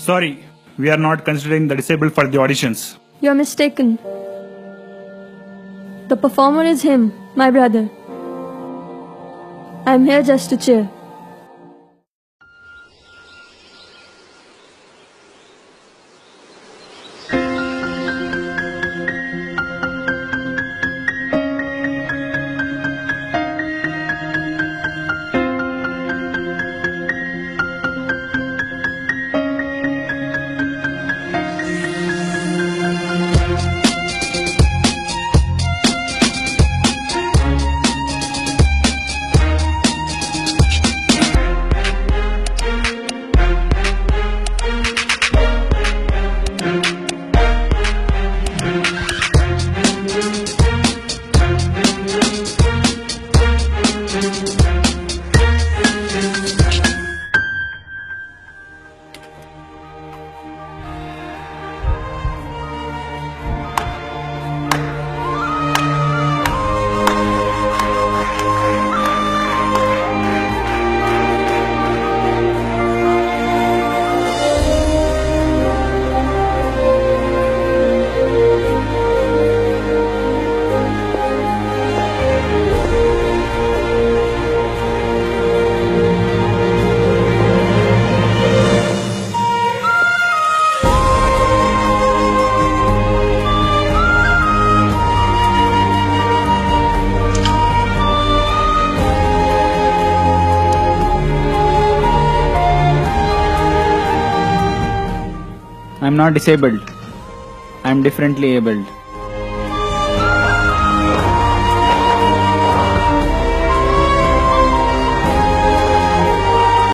Sorry, we are not considering the disabled for the auditions. You're mistaken. The performer is him, my brother. I'm here just to cheer. I'm not disabled. I'm differently abled.